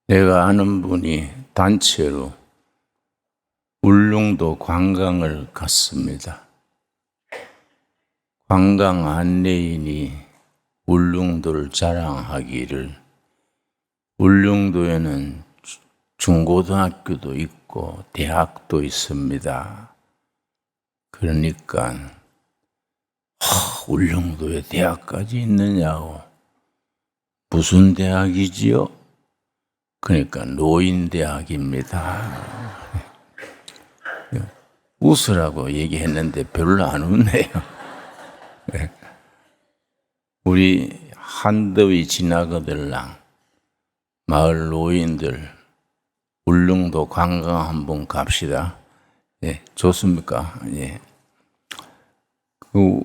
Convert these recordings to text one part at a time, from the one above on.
내가 아는 분이 단체로 울릉도 관광을 갔습니다. 관광 안내인이 울릉도를 자랑하기를 울릉도에는 중고등학교도 있고 대학도 있습니다. 그러니까 울릉도에 대학까지 있느냐고. 무슨 대학이지요? 그러니까 노인대학입니다. 웃으라고 얘기했는데 별로 안 웃네요. 우리 한더위 지나거들랑 마을 노인들 울릉도 관광 한번 갑시다. 예, 좋습니까? 예. 그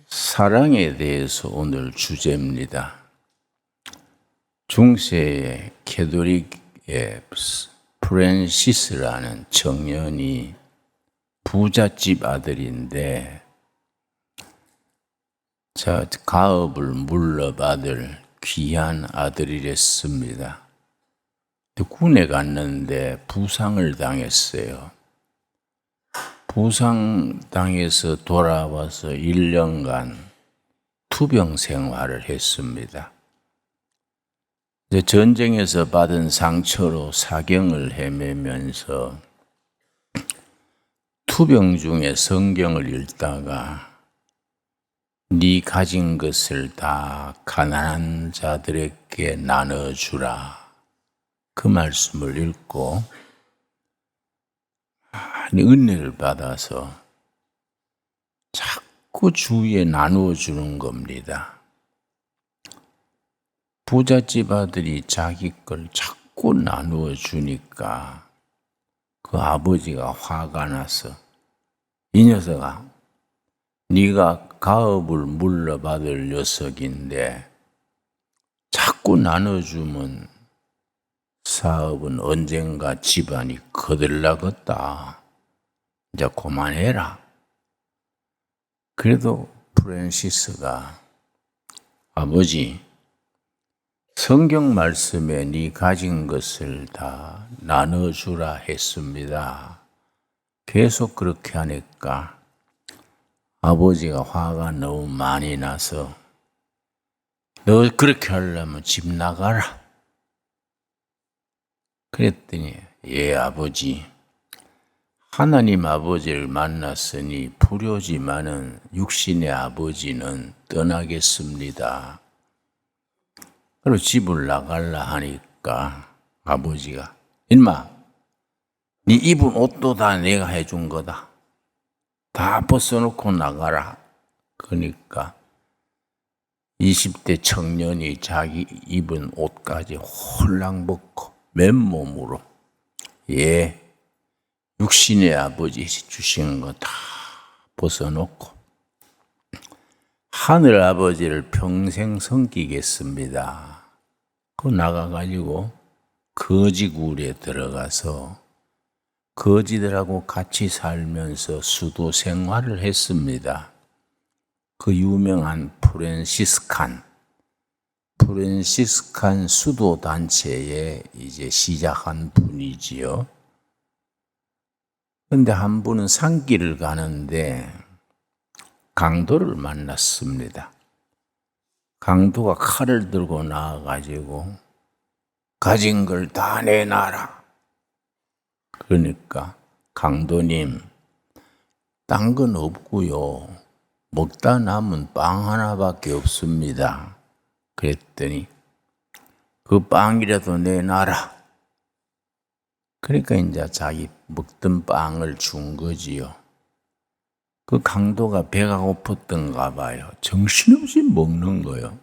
사랑에 대해서 오늘 주제입니다. 중세의 캐톨릭의 프랜시스라는 청년이 부잣집 아들인데 가업을 물러받을 귀한 아들이랬습니다. 군에 갔는데 부상을 당했어요. 부상당해서 돌아와서 1년간 투병 생활을 했습니다. 전쟁에서 받은 상처로 사경을 헤매면서 투병 중에 성경을 읽다가 네 가진 것을 다 가난한 자들에게 나눠주라. 그 말씀을 읽고 은혜를 받아서 자꾸 주위에 나누어주는 겁니다. 부잣집 아들이 자기 걸 자꾸 나누어 주니까 그 아버지가 화가 나서 이 녀석아, 네가 가업을 물러받을 녀석인데 자꾸 나눠주면 사업은 언젠가 집안이 거들나겠다. 이제 그만해라. 그래도 프랜시스가 아버지, 성경 말씀에 네 가진 것을 다 나눠주라 했습니다. 계속 그렇게 하니까 아버지가 화가 너무 많이 나서 너 그렇게 하려면 집 나가라. 그랬더니 예 아버지, 하나님 아버지를 만났으니 불효지만은 육신의 아버지는 떠나겠습니다. 그리고 집을 나갈라 하니까 아버지가 인마, 네 입은 옷도 다 내가 해준 거다. 다 벗어놓고 나가라. 그러니까 20대 청년이 자기 입은 옷까지 홀랑 벗고 맨몸으로 예, 육신의 아버지 주신 거 다 벗어놓고 하늘 아버지를 평생 섬기겠습니다. 그 나가가지고 거지굴에 들어가서 거지들하고 같이 살면서 수도 생활을 했습니다. 그 유명한 프랜시스칸 수도 단체에 이제 시작한 분이지요. 근데 한 분은 산길을 가는데 강도를 만났습니다. 강도가 칼을 들고 나와가지고 가진 걸 다 내놔라. 그러니까 강도님, 딴 건 없고요. 먹다 남은 빵 하나밖에 없습니다. 그랬더니 그 빵이라도 내놔라. 그러니까 이제 자기 먹던 빵을 준 거지요. 그 강도가 배가 고팠던가 봐요. 정신없이 먹는 거예요.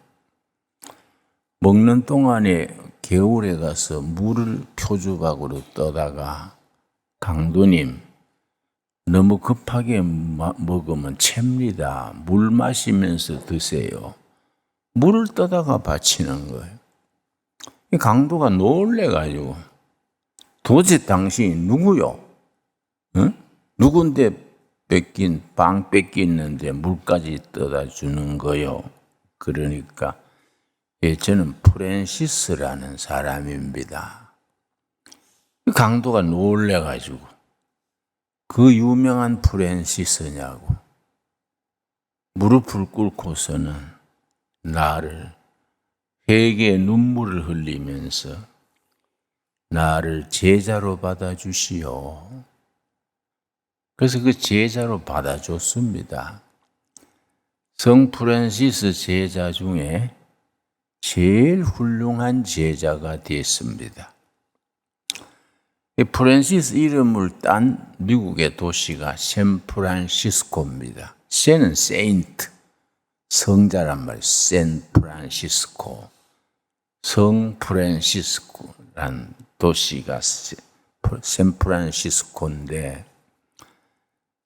먹는 동안에 개울에 가서 물을 표주박으로 떠다가 강도님, 너무 급하게 먹으면 챕니다. 물 마시면서 드세요. 물을 떠다가 바치는 거예요. 이 강도가 놀래가지고 도대체 당신이 누구요? 응? 누군데 빵 뺏기는데 물까지 떠다 주는 거요? 그러니까 예, 저는 프랜시스라는 사람입니다. 강도가 놀래가지고 그 유명한 프랜시스냐고 무릎을 꿇고서는 나를 회개의 눈물을 흘리면서 나를 제자로 받아주시오. 그래서 그 제자로 받아줬습니다. 성 프란시스 제자 중에 제일 훌륭한 제자가 됐습니다. 이 프란시스 이름을 딴 미국의 도시가 샌프란시스코입니다. 샌은 세인트, 성자란 말이에요. 샌프란시스코. 성 프란시스코란 도시가 샌프란시스코인데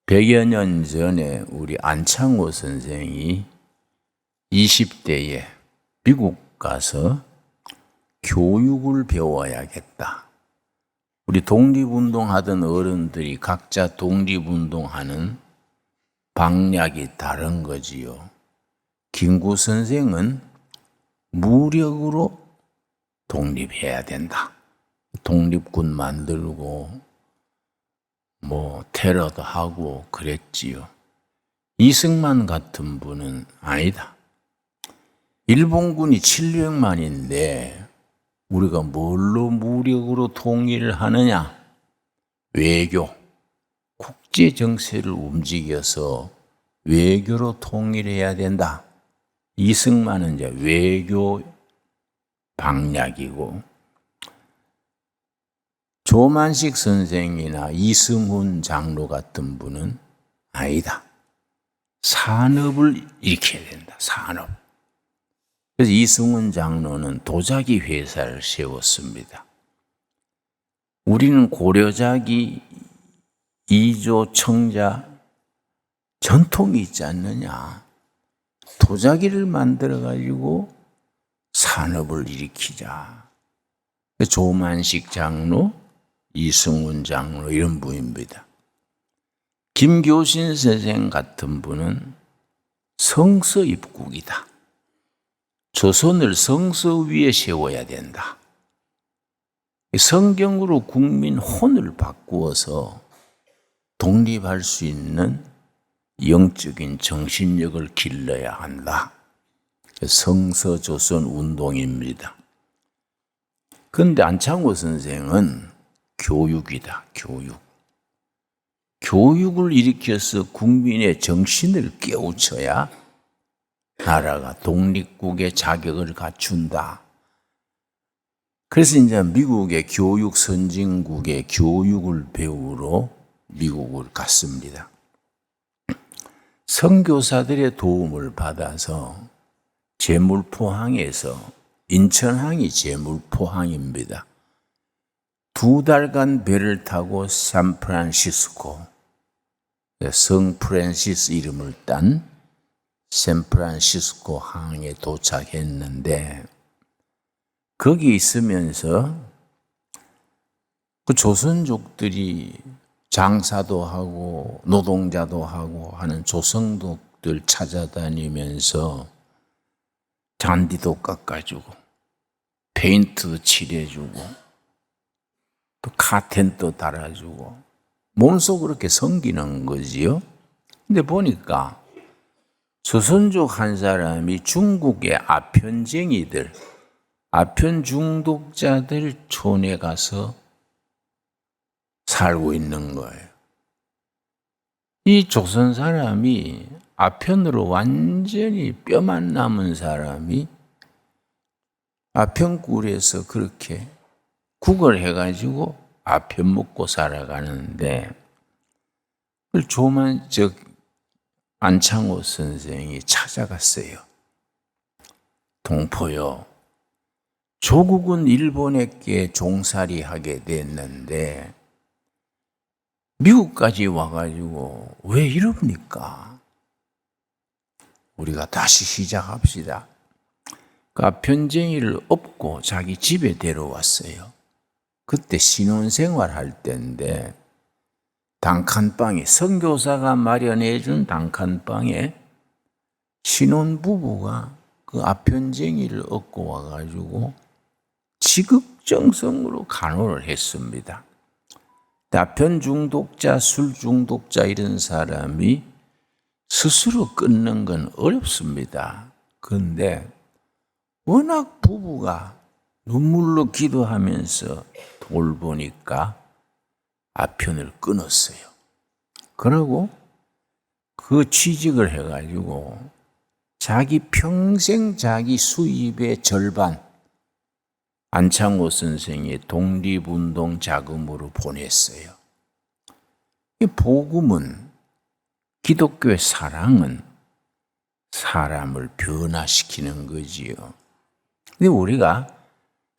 100여 년 전에 우리 안창호 선생이 20대에 미국 가서 교육을 배워야겠다. 우리 독립운동하던 어른들이 각자 독립운동하는 방향이 다른 거지요. 김구 선생은 무력으로 독립해야 된다. 독립군 만들고 테러도 하고 그랬지요. 이승만 같은 분은 아니다. 일본군이 700만인데 우리가 뭘로 무력으로 통일을 하느냐? 외교, 국제 정세를 움직여서 외교로 통일해야 된다. 이승만은 이제 외교 방략이고 조만식 선생이나 이승훈 장로 같은 분은 아니다. 산업을 일으켜야 된다. 산업. 그래서 이승훈 장로는 도자기 회사를 세웠습니다. 우리는 고려자기, 이조, 청자 전통이 있지 않느냐. 도자기를 만들어가지고 산업을 일으키자. 조만식 장로, 이승훈 장로 이런 분입니다. 김교신 선생 같은 분은 성서 입국이다. 조선을 성서 위에 세워야 된다. 성경으로 국민 혼을 바꾸어서 독립할 수 있는 영적인 정신력을 길러야 한다. 성서조선 운동입니다. 그런데 안창호 선생은 교육이다. 교육을 일으켜서 국민의 정신을 깨우쳐야 나라가 독립국의 자격을 갖춘다. 그래서 이제 미국의 교육 선진국의 교육을 배우러 미국을 갔습니다. 선교사들의 도움을 받아서 제물포항에서 인천항이 제물포항입니다. 2달간 배를 타고 샌프란시스코, 성 프란시스 이름을 딴 샌프란시스코 항에 도착했는데 거기 있으면서 그 조선족들이 장사도 하고 노동자도 하고 하는 조선족들 찾아다니면서 잔디도 깎아주고 페인트도 칠해주고 또 카텐도 달아주고 몸소 그렇게 섬기는 거지요. 근데 보니까 조선족 한 사람이 중국의 아편쟁이들, 아편 중독자들 촌에 가서 살고 있는 거예요. 이 조선 사람이 아편으로 완전히 뼈만 남은 사람이 아편굴에서 그렇게 국을 해가지고 아편 먹고 살아가는데 그걸 안창호 선생이 찾아갔어요. 동포요. 조국은 일본에게 종살이 하게 됐는데 미국까지 와가지고 왜 이럽니까? 우리가 다시 시작합시다. 그 아편쟁이를 업고 자기 집에 데려왔어요. 그때 신혼생활 할 때인데 단칸방에 선교사가 마련해준 단칸방에 신혼부부가 그 아편쟁이를 얻고 와가지고 지극정성으로 간호를 했습니다. 다편 중독자, 술 중독자 이런 사람이 스스로 끊는 건 어렵습니다. 그런데 워낙 부부가 눈물로 기도하면서 돌보니까 아편을 끊었어요. 그러고 그 취직을 해가지고 자기 평생 자기 수입의 절반 안창호 선생의 독립운동 자금으로 보냈어요. 이 복음은, 기독교의 사랑은 사람을 변화시키는 거지요. 근데 우리가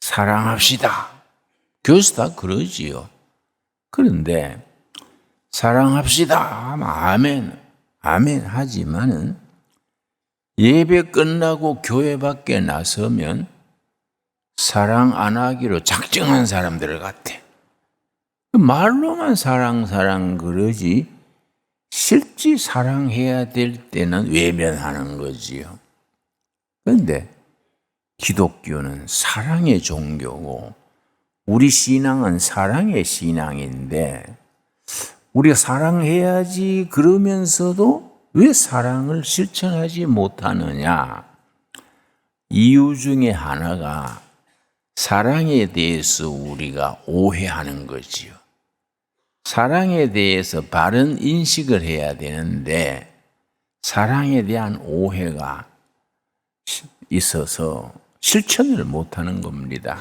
사랑합시다. 교수 다 그러지요. 그런데 사랑합시다 하면 아멘, 아멘 하지만은 예배 끝나고 교회 밖에 나서면 사랑 안 하기로 작정한 사람들 같아. 말로만 사랑 그러지 실제 사랑해야 될 때는 외면하는 거지요. 그런데 기독교는 사랑의 종교고 우리 신앙은 사랑의 신앙인데 우리가 사랑해야지 그러면서도 왜 사랑을 실천하지 못하느냐? 이유 중에 하나가 사랑에 대해서 우리가 오해하는 거지요. 사랑에 대해서 바른 인식을 해야 되는데 사랑에 대한 오해가 있어서 실천을 못하는 겁니다.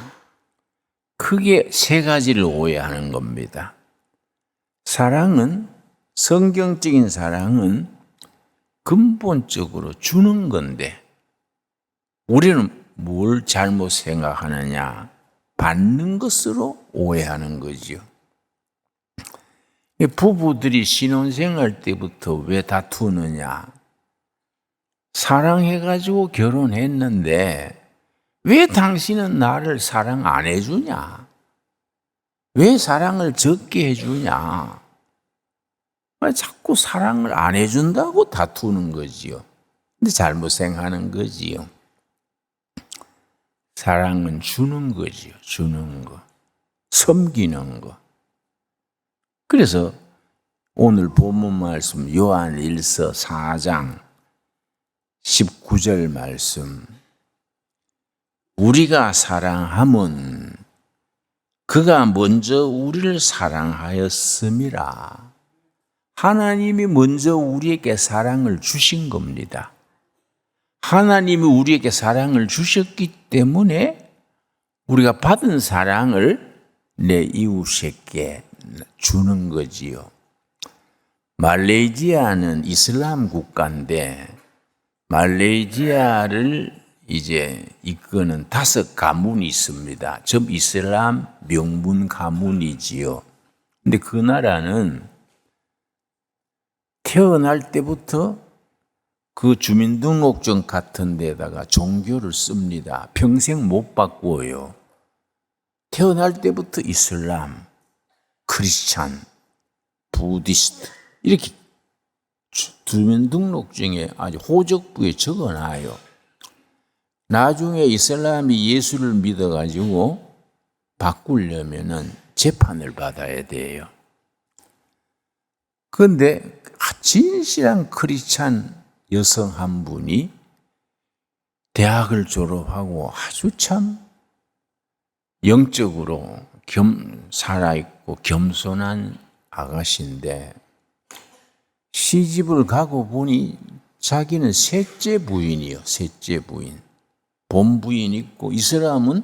크게 세 가지를 오해하는 겁니다. 사랑은, 성경적인 사랑은 근본적으로 주는 건데 우리는 뭘 잘못 생각하느냐? 받는 것으로 오해하는 거지요. 부부들이 신혼생활 때부터 왜 다투느냐? 사랑해가지고 결혼했는데 왜 당신은 나를 사랑 안 해주냐? 왜 사랑을 적게 해주냐? 왜 자꾸 사랑을 안 해준다고 다투는 거지요. 근데 잘못 생각하는 거지요. 사랑은 주는 거지요. 주는 거. 섬기는 거. 그래서 오늘 본문 말씀 요한 1서 4장 19절 말씀, 우리가 사랑함은 그가 먼저 우리를 사랑하였음이라. 하나님이 먼저 우리에게 사랑을 주신 겁니다. 하나님이 우리에게 사랑을 주셨기 때문에 우리가 받은 사랑을 내 이웃에게 주는 거지요. 말레이시아는 이슬람 국가인데 말레이시아를 이제 이끄는 5 가문이 있습니다. 전 이슬람 명문 가문이지요. 근데 그 나라는 태어날 때부터 그 주민등록증 같은 데다가 종교를 씁니다. 평생 못 바꾸어요. 태어날 때부터 이슬람, 크리스찬, 부디스트 이렇게 주민등록증에 아주 호적부에 적어놔요. 나중에 이슬람이 예수를 믿어가지고 바꾸려면은 재판을 받아야 돼요. 그런데 진실한 크리스찬 여성 한 분이 대학을 졸업하고 아주 참 영적으로 살아있고 겸손한 아가씨인데 시집을 가고 보니 자기는 셋째 부인이요. 셋째 부인. 본부인 있고 이 사람은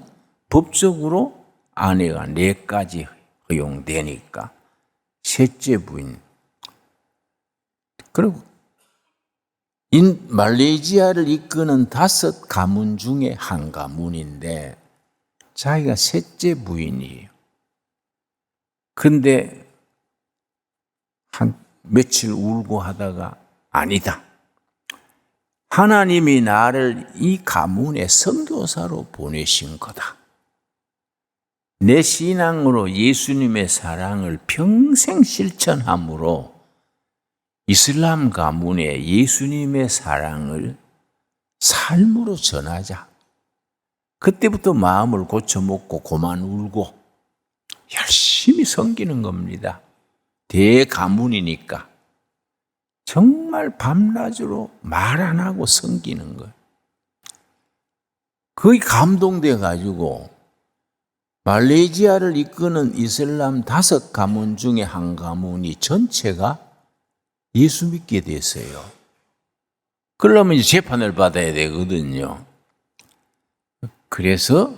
법적으로 아내가 4가지 허용되니까 셋째 부인. 그리고 말레이시아를 이끄는 5 가문 중에 한 가문인데 자기가 셋째 부인이에요. 근데 한 며칠 울고 하다가 아니다. 하나님이 나를 이 가문의 선교사로 보내신 거다. 내 신앙으로 예수님의 사랑을 평생 실천함으로 이슬람 가문에 예수님의 사랑을 삶으로 전하자. 그때부터 마음을 고쳐먹고 그만 울고 열심히 열심히 섬기는 겁니다. 대가문이니까. 정말 밤낮으로 말 안 하고 섬기는 거예요. 거의 감동돼 가지고 말레이시아를 이끄는 이슬람 5가문 중에 한 가문이 전체가 예수 믿게 됐어요. 그러려면 이제 재판을 받아야 되거든요. 그래서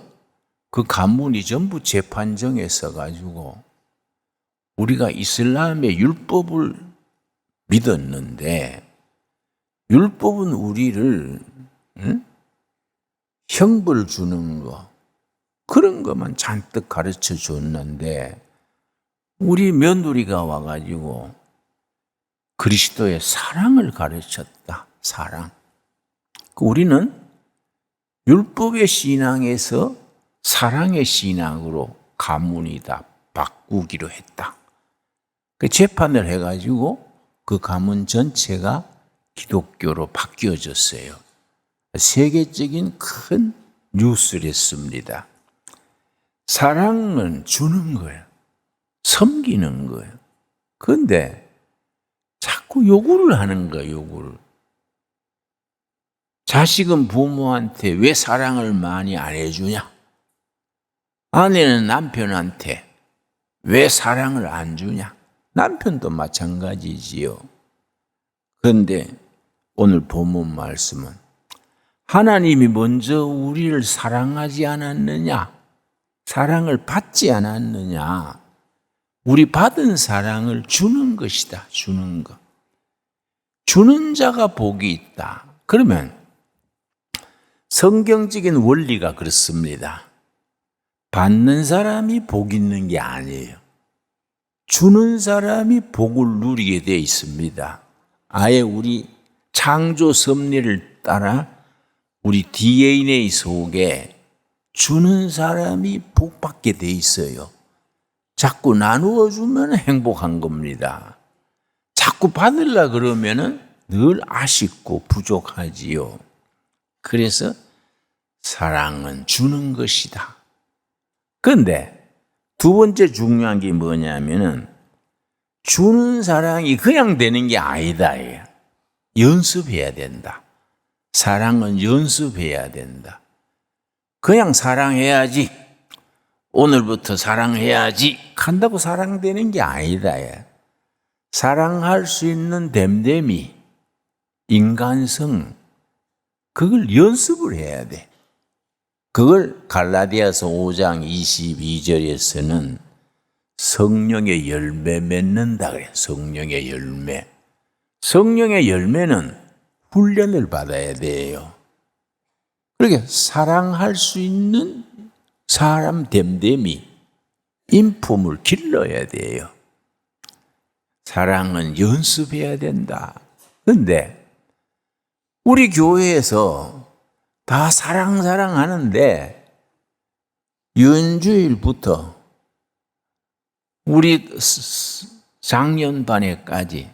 그 가문이 전부 재판정에 서가지고 우리가 이슬람의 율법을 믿었는데 율법은 우리를 형벌 주는 거 그런 것만 잔뜩 가르쳐 줬는데 우리 며느리가 와가지고 그리스도의 사랑을 가르쳤다. 사랑. 우리는 율법의 신앙에서 사랑의 신앙으로 가문이 다 바꾸기로 했다. 그 재판을 해가지고 그 가문 전체가 기독교로 바뀌어졌어요. 세계적인 큰 뉴스를 했습니다. 사랑은 주는 거예요. 섬기는 거예요. 그런데 자꾸 요구를 하는 거예요. 요구를. 자식은 부모한테 왜 사랑을 많이 안 해주냐? 아내는 남편한테 왜 사랑을 안 주냐? 남편도 마찬가지지요. 그런데 오늘 본문 말씀은 하나님이 먼저 우리를 사랑하지 않았느냐? 사랑을 받지 않았느냐? 우리 받은 사랑을 주는 것이다. 주는 것. 주는 자가 복이 있다. 그러면 성경적인 원리가 그렇습니다. 받는 사람이 복 있는 게 아니에요. 주는 사람이 복을 누리게 되어 있습니다. 아예 우리 창조 섭리를 따라 우리 DNA 속에 주는 사람이 복 받게 되어 있어요. 자꾸 나누어 주면 행복한 겁니다. 자꾸 받으려 그러면은 늘 아쉽고 부족하지요. 그래서 사랑은 주는 것이다. 그런데 두 번째 중요한 게 뭐냐면은 주는 사랑이 그냥 되는 게 아니다. 연습해야 된다. 사랑은 연습해야 된다. 그냥 사랑해야지. 오늘부터 사랑해야지. 한다고 사랑되는 게 아니다. 사랑할 수 있는 됨됨이, 인간성, 그걸 연습을 해야 돼. 그걸 갈라디아서 5장 22절에서는 성령의 열매 맺는다 그래요. 성령의 열매. 성령의 열매는 훈련을 받아야 돼요. 그러니까 사랑할 수 있는 사람 됨됨이, 인품을 길러야 돼요. 사랑은 연습해야 된다. 그런데 우리 교회에서 다 사랑 하는데 윤주일부터 우리 작년반에까지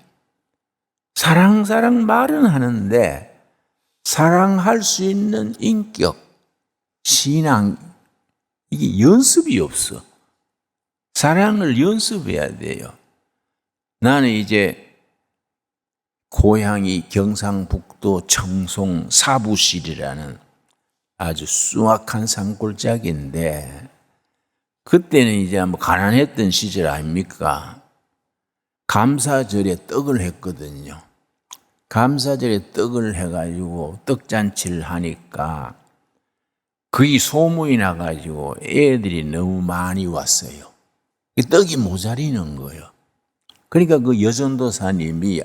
사랑 말은 하는데 사랑할 수 있는 인격, 신앙 이게 연습이 없어. 사랑을 연습해야 돼요. 나는 이제 고향이 경상북도 청송 사부시리라는 아주 수확한 산골짜기인데 그때는 이제 뭐 가난했던 시절 아닙니까? 감사절에 떡을 했거든요. 감사절에 떡을 해가지고 떡잔치를 하니까 거기 소문이 나가지고 애들이 너무 많이 왔어요. 떡이 모자리는 거예요. 그러니까 그 여전도사님이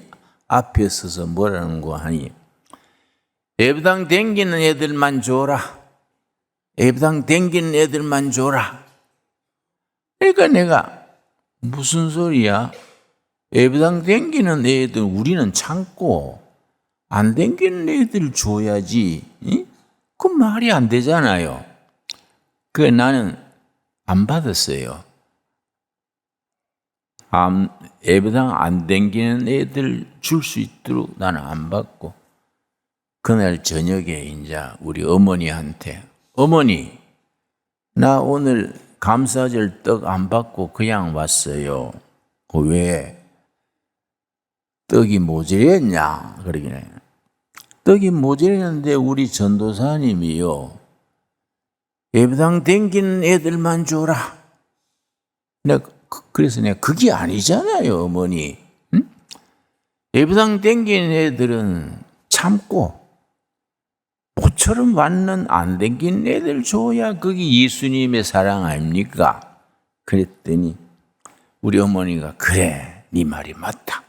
앞에 서서 뭐라는 거 하니 예배당 댕기는 애들만 줘라. 예배당 댕기는 애들만 줘라. 그러니까 내가 무슨 소리야? 예배당 댕기는 애들 우리는 참고 안 댕기는 애들 줘야지. 그 말이 안 되잖아요. 그 나는 안 받았어요. 예배당 안 댕기는 애들 줄 수 있도록 나는 안 받고 그날 저녁에 이제 우리 어머니한테 어머니 나 오늘 감사절 떡 안 받고 그냥 왔어요. 왜? 떡이 모자랐냐? 그러긴 해요. 떡이 모자랐는데 우리 전도사님이요. 예배당 댕기는 애들만 줘라. 그래서 내가 그게 아니잖아요, 어머니. 응? 예배당 댕기는 애들은 참고 모처럼 왔는 안 댕기는 애들 줘야 그게 예수님의 사랑 아닙니까? 그랬더니 우리 어머니가 그래, 네 말이 맞다.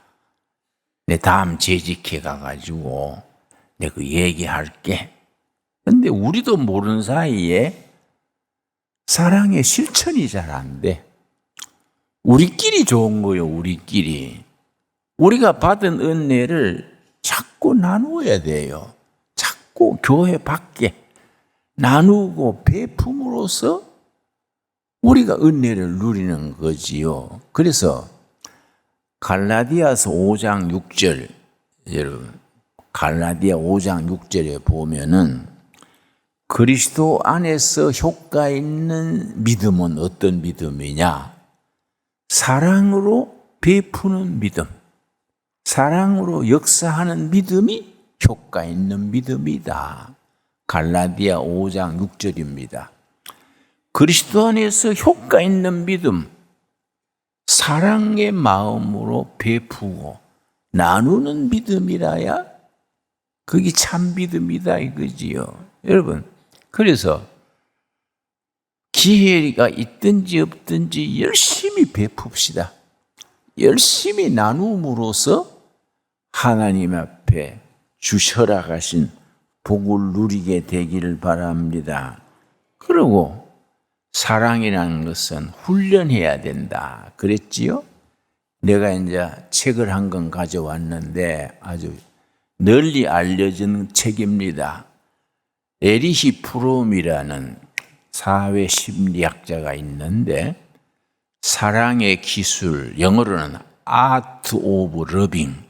내 다음 재직해 가가지고 내가 그 얘기할게. 근데 우리도 모르는 사이에 사랑의 실천이 잘 안 돼. 우리끼리 좋은 거예요, 우리끼리. 우리가 받은 은혜를 자꾸 나누어야 돼요. 자꾸 교회 밖에 나누고 베품으로써 우리가 은혜를 누리는 거지요. 그래서 갈라디아서 5장 6절, 여러분, 갈라디아 5장 6절에 보면은 그리스도 안에서 효과 있는 믿음은 어떤 믿음이냐? 사랑으로 베푸는 믿음, 사랑으로 역사하는 믿음이 효과 있는 믿음이다. 갈라디아 5장 6절입니다. 그리스도 안에서 효과 있는 믿음, 사랑의 마음으로 베푸고 나누는 믿음이라야 그게 참 믿음이다 이거지요. 여러분, 그래서 기회가 있든지 없든지 열심히 베풉시다. 열심히 나눔으로써 하나님 앞에 주셔라가신 복을 누리게 되기를 바랍니다. 그리고 사랑이라는 것은 훈련해야 된다. 그랬지요? 내가 이제 책을 한 권 가져왔는데 아주 널리 알려진 책입니다. 에리히 프롬이라는 사회 심리학자가 있는데 사랑의 기술, 영어로는 Art of Loving,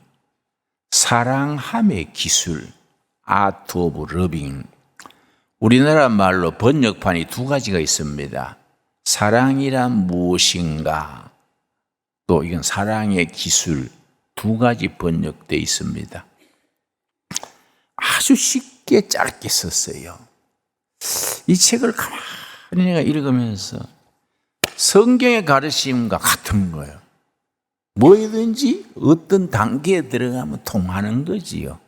사랑함의 기술, Art of Loving. 우리나라 말로 번역판이 두 가지가 있습니다. 사랑이란 무엇인가, 또 이건 사랑의 기술, 두 가지 번역되어 있습니다. 아주 쉽게 짧게 썼어요. 이 책을 가만히 내가 읽으면서 성경의 가르침과 같은 거예요. 뭐든지 어떤 단계에 들어가면 통하는 거지요.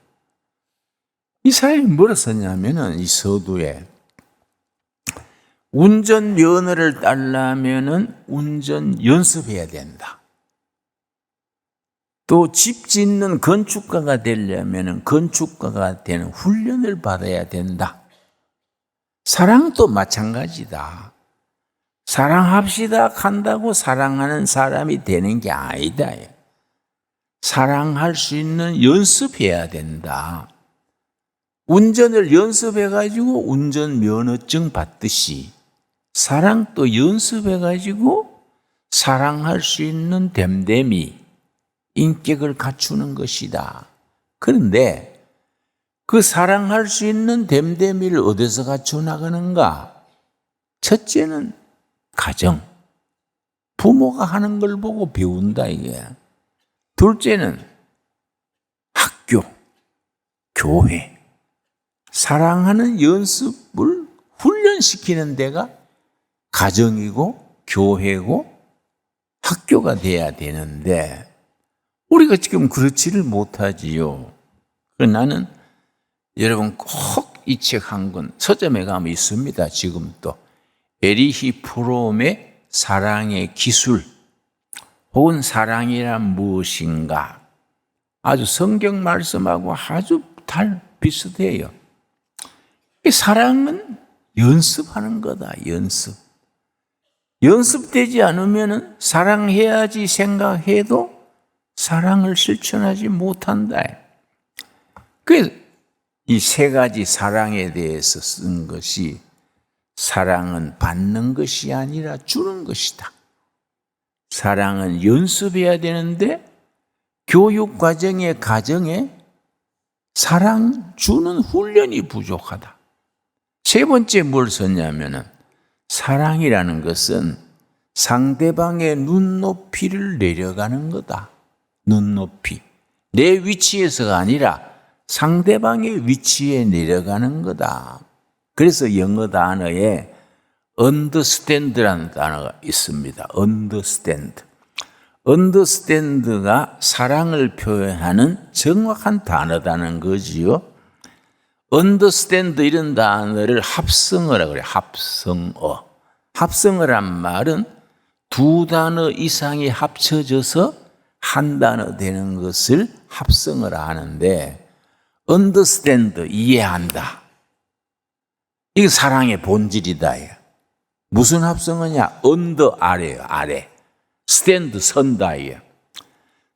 이 사람이 뭐라 썼냐면은 이 서두에 운전면허를 따려면은 운전 연습해야 된다. 또 집 짓는 건축가가 되려면은 건축가가 되는 훈련을 받아야 된다. 사랑도 마찬가지다. 사랑합시다 한다고 사랑하는 사람이 되는 게 아니다. 사랑할 수 있는 연습해야 된다. 운전을 연습해가지고 운전면허증 받듯이 사랑도 연습해가지고 사랑할 수 있는 됨됨이 인격을 갖추는 것이다. 그런데 그 사랑할 수 있는 됨됨이를 어디서 갖춰 나가는가? 첫째는 가정, 부모가 하는 걸 보고 배운다 이게. 둘째는 학교, 교회. 사랑하는 연습을 훈련시키는 데가 가정이고 교회고 학교가 돼야 되는데 우리가 지금 그렇지를 못하지요. 그래서 나는 여러분 꼭 이 책 한 권 서점에 가면 있습니다. 지금 또 에리히 프롬의 사랑의 기술 혹은 사랑이란 무엇인가, 아주 성경 말씀하고 아주 비슷해요. 사랑은 연습하는 거다. 연습되지 않으면 사랑해야지 생각해도 사랑을 실천하지 못한다. 그래서 이 세 가지 사랑에 대해서 쓴 것이 사랑은 받는 것이 아니라 주는 것이다. 사랑은 연습해야 되는데 교육 과정에 가정에 사랑 주는 훈련이 부족하다. 세 번째 뭘 썼냐면은 사랑이라는 것은 상대방의 눈높이를 내려가는 거다. 눈높이. 내 위치에서가 아니라 상대방의 위치에 내려가는 거다. 그래서 영어 단어에 understand라는 단어가 있습니다. understand. understand가 사랑을 표현하는 정확한 단어다는 거지요. understand 이런 단어를 합성어라고 그래요. 합성어. 합성어란 말은 두 단어 이상이 합쳐져서 한 단어 되는 것을 합성어라 하는데, understand, 이해한다. 이게 사랑의 본질이다. 무슨 합성어냐? under, 아래요, 아래. stand, 선다.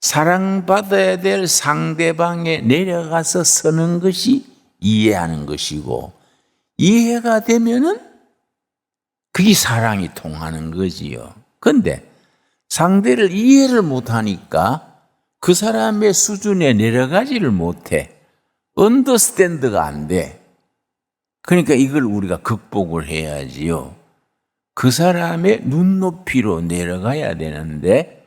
사랑받아야 될 상대방에 내려가서 서는 것이 이해하는 것이고, 이해가 되면은 그게 사랑이 통하는 거지요. 그런데 상대를 이해를 못하니까 그 사람의 수준에 내려가지를 못해. 언더스탠드가 안 돼. 그러니까 이걸 우리가 극복을 해야지요. 그 사람의 눈높이로 내려가야 되는데,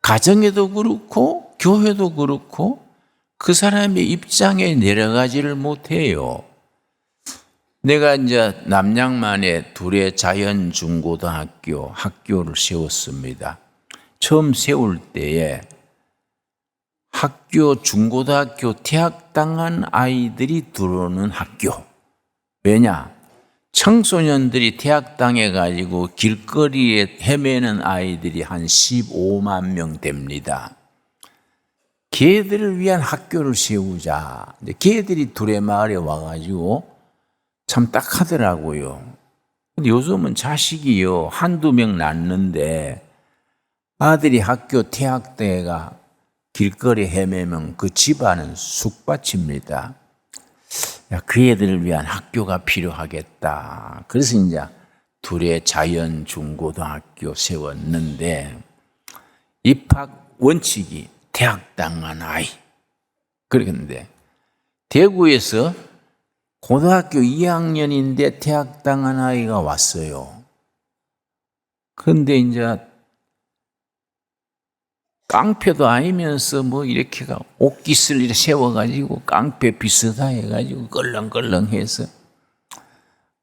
가정에도 그렇고 교회도 그렇고 그 사람의 입장에 내려가지를 못해요. 내가 이제 남양만에 둘의 자연중고등학교 학교를 세웠습니다. 처음 세울 때에 학교, 중고등학교 퇴학당한 아이들이 들어오는 학교. 왜냐? 청소년들이 퇴학당해가지고 길거리에 헤매는 아이들이 한 15만 명 됩니다. 걔들을 위한 학교를 세우자. 걔들이 둘의 마을에 와가지고 참 딱하더라고요. 근데 요즘은 자식이요, 한두 명 낳는데 아들이 학교 퇴학대가 길거리 헤매면 그 집안은 쑥밭입니다. 야, 그 애들을 위한 학교가 필요하겠다. 그래서 이제 둘의 자연중고등학교 세웠는데, 입학 원칙이 퇴학당한 아이. 그러는데 대구에서 고등학교 2학년인데 퇴학당한 아이가 왔어요. 그런데 이제 깡패도 아니면서 뭐 이렇게가 옷깃을 이렇게 세워가지고 깡패 비슷해가지고 끌렁끌렁해서,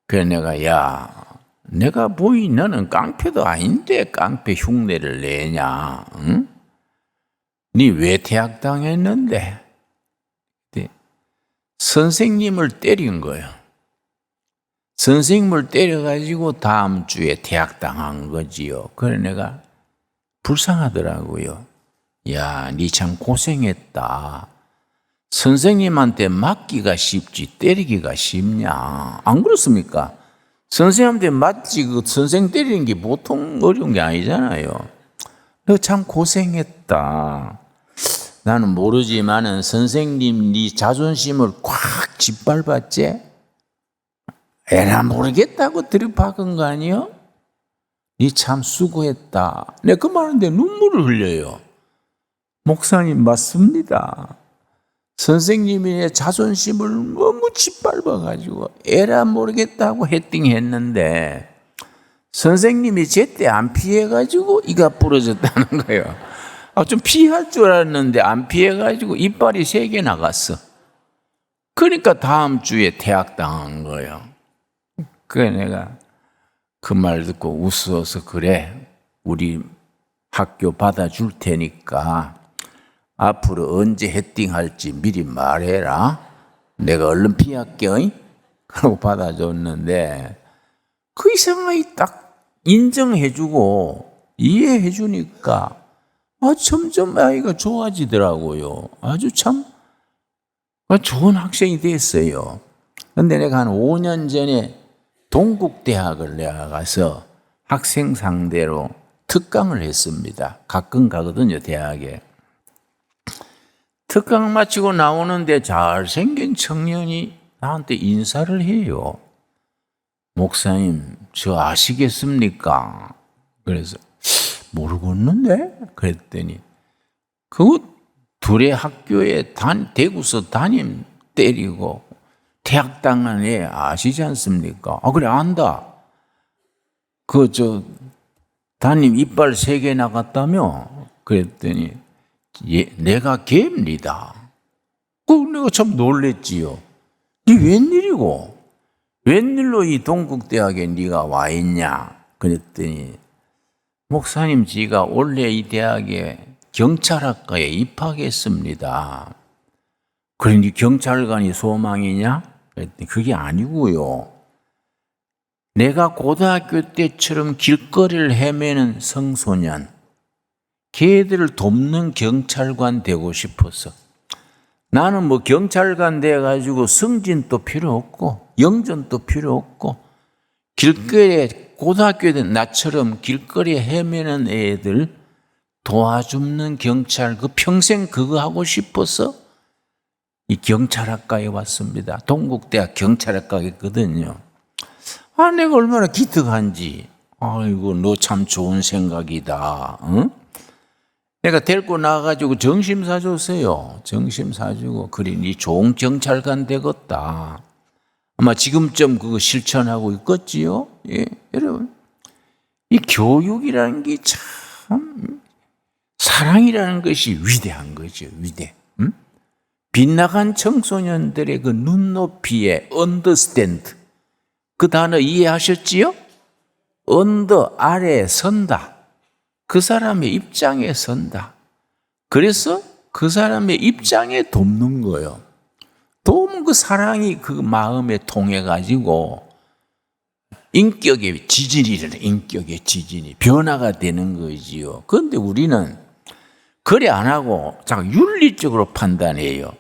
그래 내가, 야, 내가 보이 너는 깡패도 아닌데 깡패 흉내를 내냐? 응? 니 왜 퇴학당했는데? 선생님을 때린 거예요. 선생님을 때려가지고 다음 주에 퇴학당한 거지요. 그래 내가 불쌍하더라고요. 야, 니 참 고생했다. 선생님한테 맞기가 쉽지 때리기가 쉽냐? 안 그렇습니까? 선생님한테 맞지 그 선생 때리는 게 보통 어려운 게 아니잖아요. 너 참 고생했다. 나는 모르지만은 선생님 네 자존심을 꽉 짓밟았지? 에라 모르겠다고 들이박은 거 아니요? 네 참 수고했다. 내가 그 말하는데 눈물을 흘려요. 목사님 맞습니다. 선생님이 내 자존심을 너무 짓밟아가지고 에라 모르겠다고 헤딩했는데 선생님이 제때 안 피해가지고 이가 부러졌다는 거예요. 좀 피할 줄 알았는데 안 피해가지고 이빨이 3개 나갔어. 그러니까 다음 주에 퇴학당한 거예요. 그래 내가 그 말 듣고 웃어서, 그래 우리 학교 받아줄 테니까 앞으로 언제 헤딩할지 미리 말해라. 내가 얼른 피할게. 그러고 받아줬는데 그 이상하게 딱 인정해주고 이해해주니까 점점 아이가 좋아지더라고요. 아주 참 좋은 학생이 됐어요. 근데 내가 한 5년 전에 동국대학을 내가 가서 학생 상대로 특강을 했습니다. 가끔 가거든요, 대학에. 특강 마치고 나오는데 잘생긴 청년이 나한테 인사를 해요. 목사님, 저 아시겠습니까? 그래서 모르겠는데? 그랬더니 그 둘의 학교에 대구서 담임 때리고 퇴학당한 애 아시지 않습니까? 그래 안다. 담임 이빨 3개 나갔다며? 그랬더니, 예, 내가 개입니다. 내가 참 놀랬지요. 네 웬일이고? 웬일로 이 동국대학에 네가 와 있냐? 그랬더니, 목사님, 제가 원래 이 대학에 경찰학과에 입학했습니다. 그러니 경찰관이 소망이냐? 그랬더니 그게 아니고요. 내가 고등학교 때처럼 길거리를 헤매는 청소년, 걔들을 돕는 경찰관 되고 싶어서. 나는 뭐 경찰관 돼가지고 승진도 필요 없고 영전도 필요 없고 길거리에 고등학교 때 나처럼 길거리에 헤매는 애들 도와주는 경찰, 평생 그거 하고 싶어서 이 경찰학과에 왔습니다. 동국대학 경찰학과에 있거든요. 내가 얼마나 기특한지. 아이고, 너 참 좋은 생각이다. 응? 내가 데리고 나가지고 점심 사줬어요. 점심 사주고. 그래, 니 좋은 경찰관 되겠다. 아마 지금쯤 그거 실천하고 있겠지요? 예, 여러분. 이 교육이라는 게 참, 사랑이라는 것이 위대한 거죠, 위대. 응? 빗나간 청소년들의 그 눈높이에 understand. 그 단어 이해하셨지요? 언더 아래에 선다. 그 사람의 입장에 선다. 그래서 그 사람의 입장에 돕는 거예요. 도움 그 사랑이 그 마음에 통해가지고 인격의 지진이 일어나, 인격의 지진이 변화가 되는 거지요. 그런데 우리는 그래 안 하고 자꾸 윤리적으로 판단해요.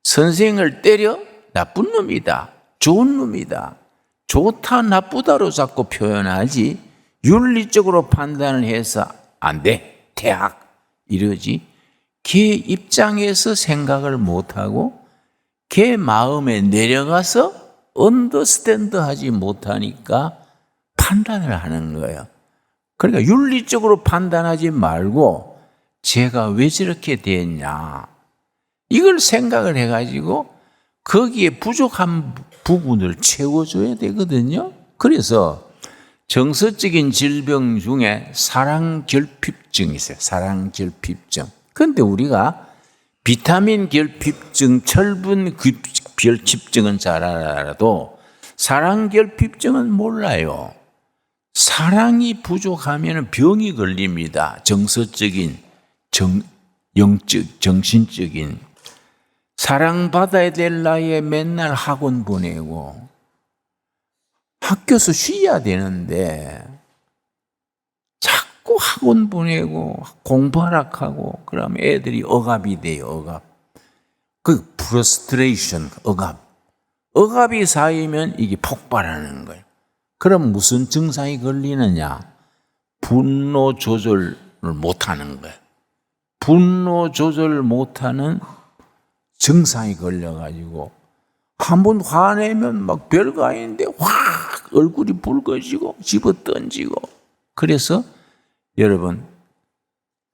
선생을 때려? 나쁜 놈이다. 좋은 놈이다. 좋다, 나쁘다로 자꾸 표현하지 윤리적으로 판단을 해서 안 돼, 대학 이러지. 걔 입장에서 생각을 못하고 걔 마음에 내려가서 언더스탠드 하지 못하니까 판단을 하는 거예요. 그러니까 윤리적으로 판단하지 말고 제가 왜 저렇게 됐냐 이걸 생각을 해가지고 거기에 부족한 부분을 채워줘야 되거든요. 그래서 정서적인 질병 중에 사랑결핍증이 있어요. 사랑결핍증. 그런데 우리가 비타민 결핍증, 철분 결핍증은 잘 알아도 사랑결핍증은 몰라요. 사랑이 부족하면 병이 걸립니다. 정서적인, 영적, 정신적인. 사랑받아야 될 나이에 맨날 학원 보내고 학교에서 쉬어야 되는데 자꾸 학원 보내고 공부하라 하고 그러면 애들이 억압이 돼요. 억압. 그 프러스트레이션, 억압이 쌓이면 이게 폭발하는 거예요. 그럼 무슨 증상이 걸리느냐? 분노 조절을 못하는 거예요. 분노 조절을 못하는 증상이 걸려가지고 한 번 화내면 막 별거 아닌데 확 얼굴이 붉어지고 집어 던지고. 그래서 여러분,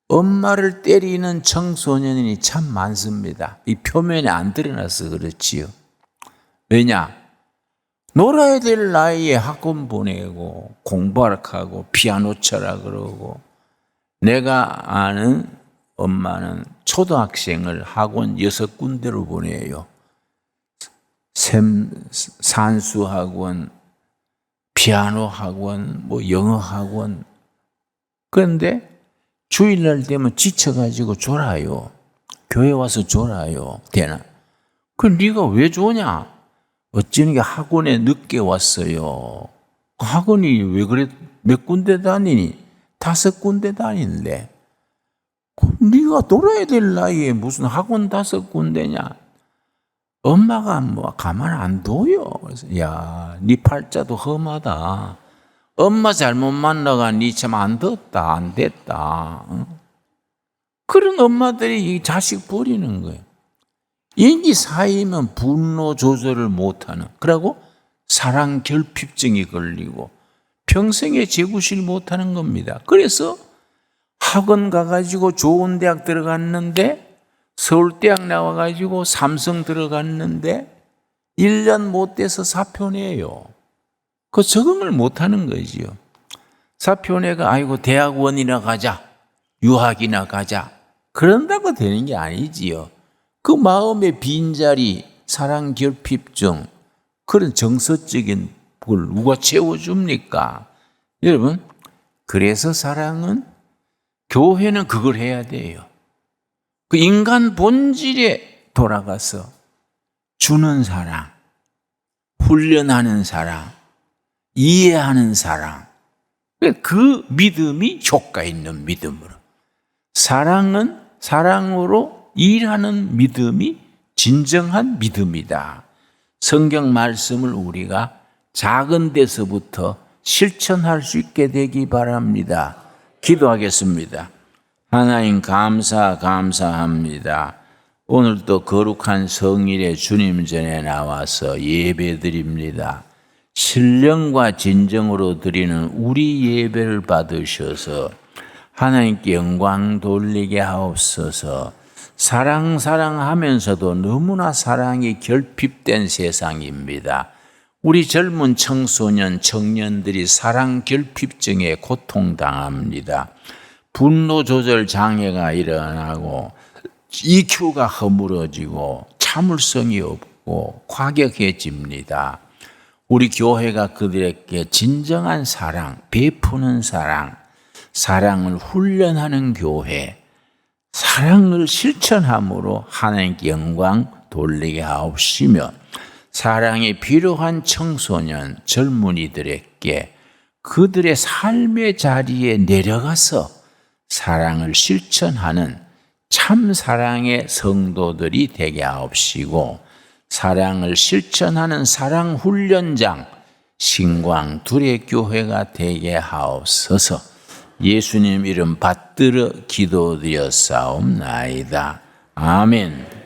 엄마를 때리는 청소년이 참 많습니다. 이 표면에 안 드러나서 그렇지요. 왜냐? 놀아야 될 나이에 학원 보내고 공부하라 하고 피아노 쳐라 그러고. 내가 아는 엄마는 초등학생을 학원 6군데로 보내요. 산수 학원, 피아노 학원, 영어 학원. 그런데 주일날 되면 지쳐가지고 졸아요. 교회 와서 졸아요. 되나? 네가 왜 조냐? 어쩌니 학원에 늦게 왔어요. 학원이 왜 그래? 몇 군데 다니니? 5군데 다니는데. 네가 놀아야 될 나이에 무슨 학원 5군데냐? 엄마가 가만 안 둬요. 그래서 야, 네 팔자도 험하다. 엄마 잘못 만나가 니 참 안 됐다, 안 됐다. 그런 엄마들이 이 자식 버리는 거예요. 인기 쌓이면 분노 조절을 못하는. 그리고 사랑 결핍증이 걸리고 평생에 재구실 못하는 겁니다. 그래서 학원 가가지고 좋은 대학 들어갔는데 서울대학 나와가지고 삼성 들어갔는데 1년 못 돼서 사표 내요. 그 적응을 못하는 거지요. 사표내가 아이고 대학원이나 가자, 유학이나 가자 그런다고 되는 게 아니지요. 그 마음의 빈자리, 사랑 결핍증, 그런 정서적인 걸 누가 채워줍니까? 여러분, 그래서 사랑은, 교회는 그걸 해야 돼요. 그 인간 본질에 돌아가서 주는 사랑, 훈련하는 사랑, 이해하는 사랑, 그 믿음이 효과 있는 믿음으로, 사랑은 사랑으로 일하는 믿음이 진정한 믿음이다. 성경 말씀을 우리가 작은 데서부터 실천할 수 있게 되기 바랍니다. 기도하겠습니다. 하나님 감사합니다. 오늘도 거룩한 성일에 주님 전에 나와서 예배드립니다. 신령과 진정으로 드리는 우리 예배를 받으셔서 하나님께 영광 돌리게 하옵소서. 사랑하면서도 너무나 사랑이 결핍된 세상입니다. 우리 젊은 청소년, 청년들이 사랑 결핍증에 고통당합니다. 분노 조절 장애가 일어나고 EQ가 허물어지고 참을성이 없고 과격해집니다. 우리 교회가 그들에게 진정한 사랑, 베푸는 사랑, 사랑을 훈련하는 교회, 사랑을 실천함으로 하나님께 영광 돌리게 하옵시며, 사랑이 필요한 청소년, 젊은이들에게 그들의 삶의 자리에 내려가서 사랑을 실천하는 참 사랑의 성도들이 되게 하옵시고, 사랑을 실천하는 사랑 훈련장 신광 두레교회가 되게 하옵소서. 예수님 이름 받들어 기도드렸사옵나이다. 아멘.